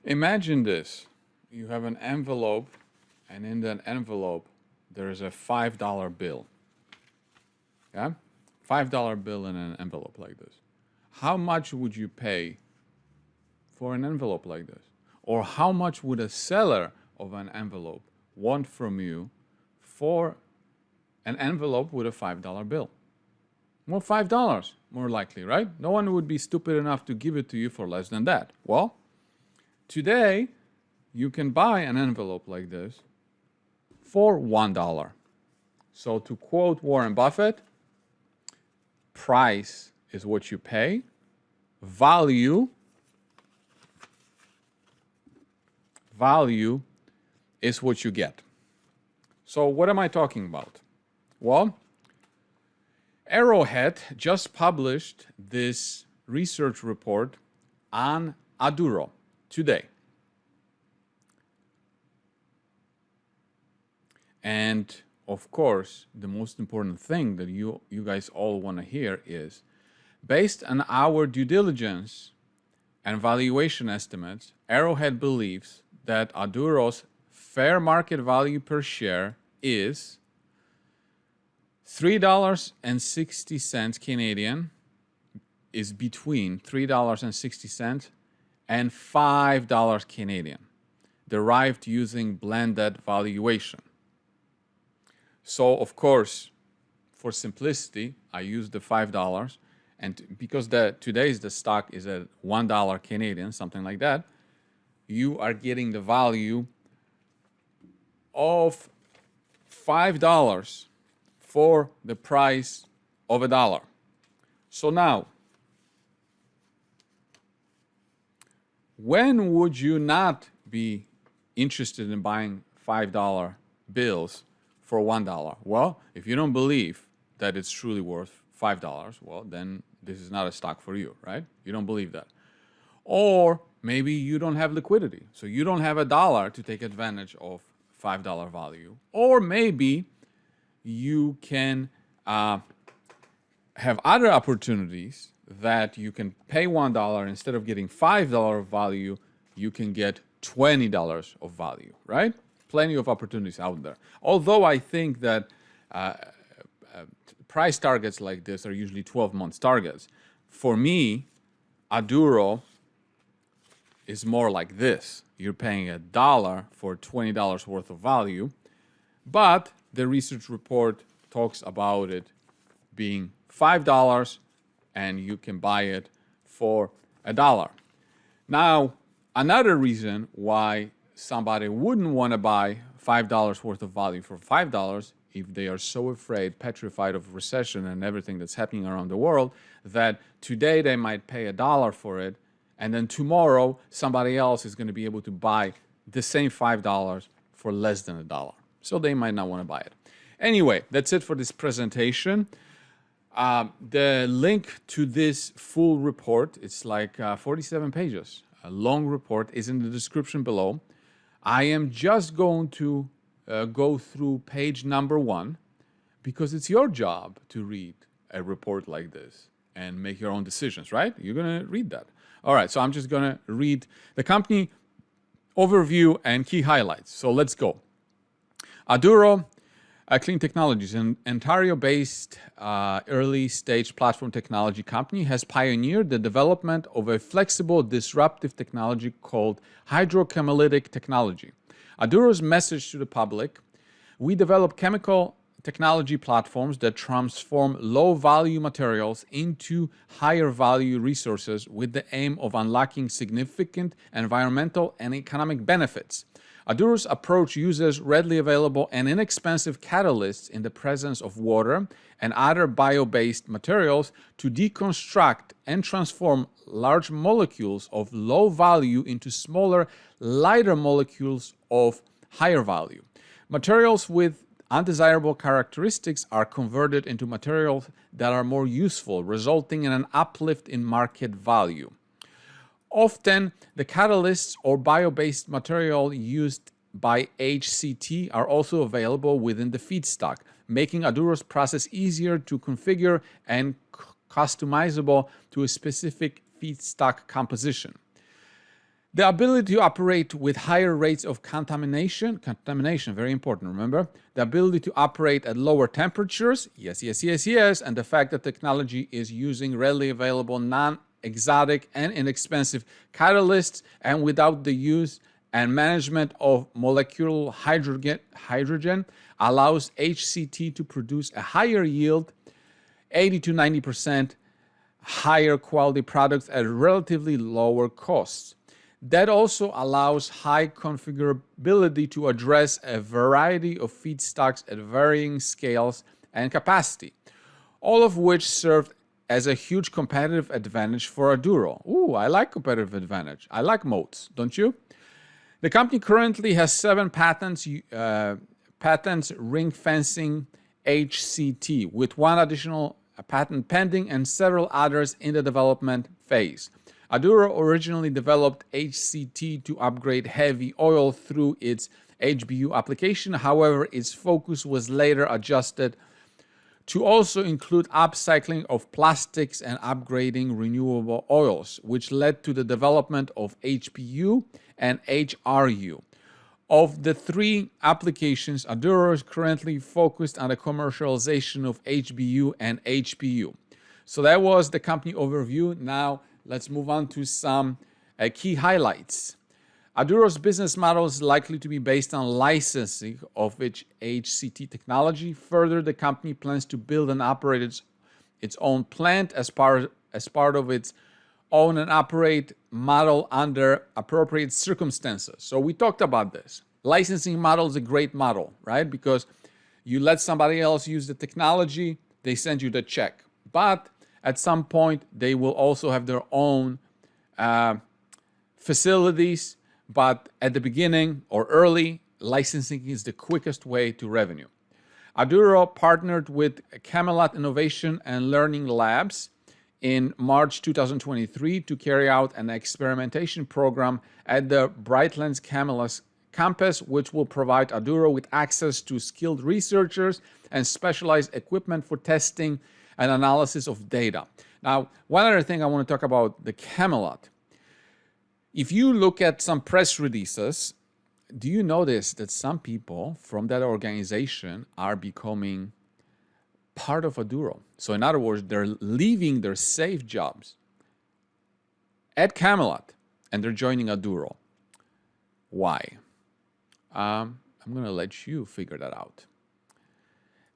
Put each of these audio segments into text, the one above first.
Imagine this. You have an envelope, and in that envelope, there is a $5 bill. Yeah? $5 bill in an envelope like this. How much would you pay for an envelope like this? Or how much would a seller of an envelope want from you for an envelope with a $5 bill? Well, $5, more likely, right? No one would be stupid enough to give it to you for less than that. Well, today, you can buy an envelope like this for $1. So to quote Warren Buffett, price is what you pay, value is what you get. So what am I talking about? Well, Arrowhead just published this research report on Aduro today. And of course, the most important thing that you guys all want to hear is, based on our due diligence and valuation estimates, Arrowhead believes that Aduro's fair market value per share is $3.60 Canadian, is between $3.60 and $5 Canadian, derived using blended valuation. So, of course, for simplicity, I use the $5, and because today's the stock is at $1 Canadian, something like that, you are getting the value of $5 for the price of $1. So now, when would you not be interested in buying $5 bills for $1? Well, if you don't believe that it's truly worth $5, well, then this is not a stock for you, right? You don't believe that. Or maybe you don't have liquidity, so you don't have $1 to take advantage of $5 value. Or maybe you can have other opportunities that you can pay $1 instead of getting $5 of value, you can get $20 of value, right? Plenty of opportunities out there. Although I think that price targets like this are usually 12 months targets. For me, Aduro is more like this. You're paying $1 for $20 worth of value, but the research report talks about it being $5 and you can buy it for $1. Now, another reason why somebody wouldn't want to buy $5 worth of value for $5 if they are so afraid, petrified of recession and everything that's happening around the world, that today they might pay $1 for it, and then tomorrow somebody else is going to be able to buy the same $5 for less than $1. So they might not want to buy it. Anyway, that's it for this presentation. The link to this full report, it's like 47 pages, a long report, is in the description below. I am just going to go through page number 1 because it's your job to read a report like this and make your own decisions, right? You're going to read that. All right, so I'm just going to read the company overview and key highlights. So let's go. Aduro Clean Technologies, an Ontario-based early-stage platform technology company, has pioneered the development of a flexible, disruptive technology called hydrochemolytic technology. Aduro's message to the public: we develop chemical technology platforms that transform low-value materials into higher-value resources with the aim of unlocking significant environmental and economic benefits. Aduro's approach uses readily available and inexpensive catalysts in the presence of water and other bio-based materials to deconstruct and transform large molecules of low value into smaller, lighter molecules of higher value. Materials with undesirable characteristics are converted into materials that are more useful, resulting in an uplift in market value. Often, the catalysts or bio-based material used by HCT are also available within the feedstock, making Aduro's process easier to configure and customizable to a specific feedstock composition. The ability to operate with higher rates of contamination, very important, remember? The ability to operate at lower temperatures, yes, and the fact that technology is using readily available non-exotic and inexpensive catalysts and without the use and management of molecular hydrogen allows HCT to produce a higher yield, 80 to 90% higher quality products at relatively lower costs. That also allows high configurability to address a variety of feedstocks at varying scales and capacity, all of which served as a huge competitive advantage for Aduro. Ooh, I like competitive advantage. I like moats, don't you? The company currently has 7 patents ring-fencing HCT, with 1 additional patent pending and several others in the development phase. Aduro originally developed HCT to upgrade heavy oil through its HBU application. However, its focus was later adjusted to also include upcycling of plastics and upgrading renewable oils, which led to the development of HPU and HRU. Of the 3 applications, Aduro is currently focused on the commercialization of HBU and HPU. So that was the company overview. Now let's move on to some key highlights. Aduro's business model is likely to be based on licensing of its HCT technology. Further, the company plans to build and operate its own plant as part of its own and operate model under appropriate circumstances. So we talked about this. Licensing model is a great model, right? Because you let somebody else use the technology, they send you the check. But at some point, they will also have their own facilities. But at the beginning or early, licensing is the quickest way to revenue. Aduro partnered with Camelot Innovation and Learning Labs in March 2023 to carry out an experimentation program at the Brightlands Camelot campus, which will provide Aduro with access to skilled researchers and specialized equipment for testing and analysis of data. Now, one other thing I want to talk about the Camelot. If you look at some press releases, do you notice that some people from that organization are becoming part of Aduro? So in other words, they're leaving their safe jobs at Camelot and they're joining Aduro. Why? I'm going to let you figure that out.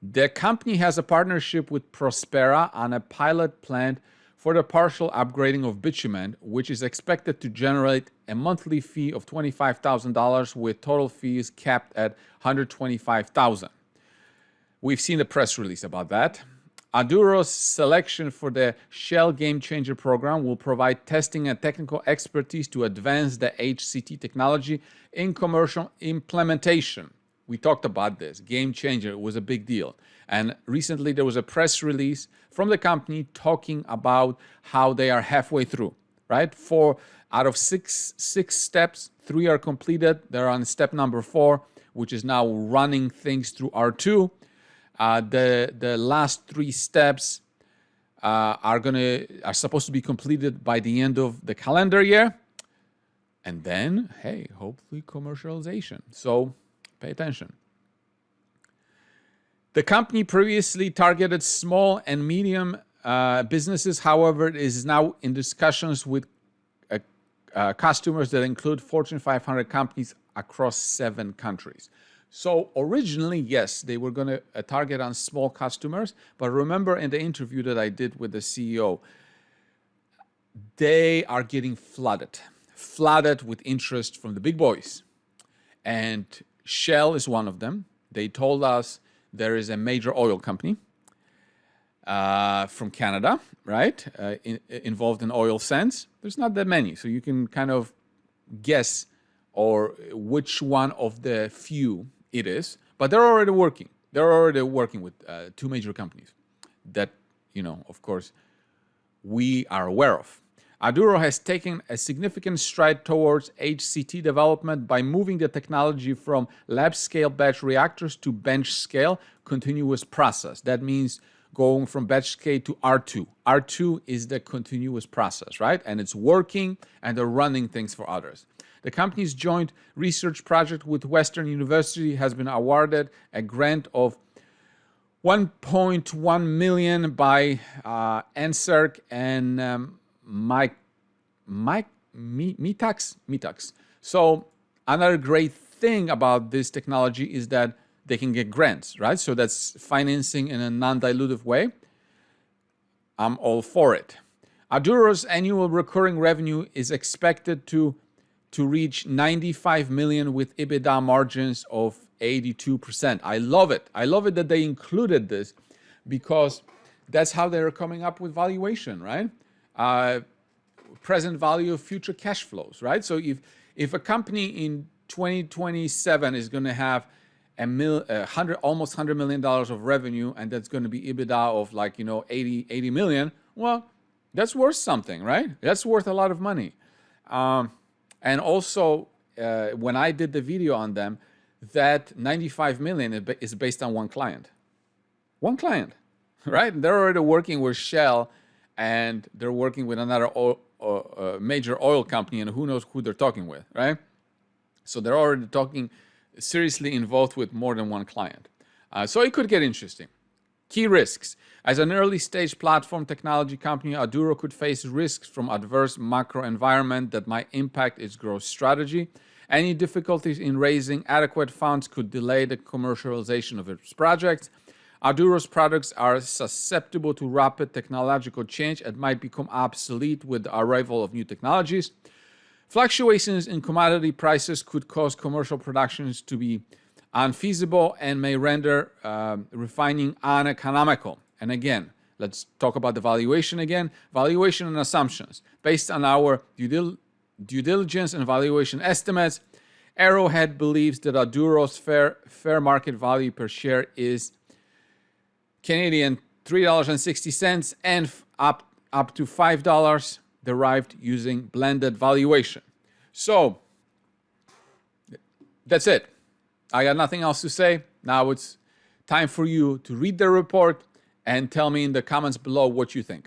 The company has a partnership with Prospera on a pilot plant for the partial upgrading of bitumen, which is expected to generate a monthly fee of $25,000 with total fees capped at $125,000. We've seen a press release about that. Aduro's selection for the Shell Game Changer program will provide testing and technical expertise to advance the HCT technology in commercial implementation. We talked about this. Game Changer was a big deal. And recently there was a press release from the company talking about how they are halfway through, right? 4 out of 6 steps, 3 are completed. They're on step number 4, which is now running things through R2. The last 3 steps are supposed to be completed by the end of the calendar year. And then, hey, hopefully commercialization. So pay attention. The company previously targeted small and medium businesses. However, it is now in discussions with customers that include Fortune 500 companies across 7 countries. So originally, yes, they were going to target on small customers. But remember in the interview that I did with the CEO, they are getting flooded with interest from the big boys. And Shell is one of them. They told us there is a major oil company from Canada, right? Involved in oil sands. There's not that many, so you can kind of guess or which one of the few it is. But they're already working. They're already working with 2 major companies that, of course, we are aware of. Aduro has taken a significant stride towards HCT development by moving the technology from lab-scale batch reactors to bench-scale continuous process. That means going from batch scale to R2. R2 is the continuous process, right? And it's working, and they're running things for others. The company's joint research project with Western University has been awarded a grant of $1.1 million by NSERC and Mitax. So another great thing about this technology is that they can get grants, right? So that's financing in a non-dilutive way. I'm all for it. Aduro's annual recurring revenue is expected to reach $95 million with EBITDA margins of 82%. I love it. I love it that they included this because that's how they're coming up with valuation, right? Present value of future cash flows, right? So if a company in 2027 is going to have almost $100 million of revenue, and that's going to be EBITDA of 80 million, well, that's worth something, right? That's worth a lot of money. And also, when I did the video on them, that 95 million is based on one client. One client, right? They're already working with Shell, and they're working with another major oil company, and who knows who they're talking with, right? So they're already talking seriously involved with more than one client. So it could get interesting. Key risks. As an early stage platform technology company, Aduro could face risks from adverse macro environment that might impact its growth strategy. Any difficulties in raising adequate funds could delay the commercialization of its projects. Aduro's products are susceptible to rapid technological change and might become obsolete with the arrival of new technologies. Fluctuations in commodity prices could cause commercial productions to be unfeasible and may render refining uneconomical. And again, let's talk about the valuation again. Valuation and assumptions. Based on our due diligence and valuation estimates, Arrowhead believes that Aduro's fair market value per share is Canadian $3.60 and up to $5 derived using blended valuation. So that's it. I got nothing else to say. Now it's time for you to read the report and tell me in the comments below what you think.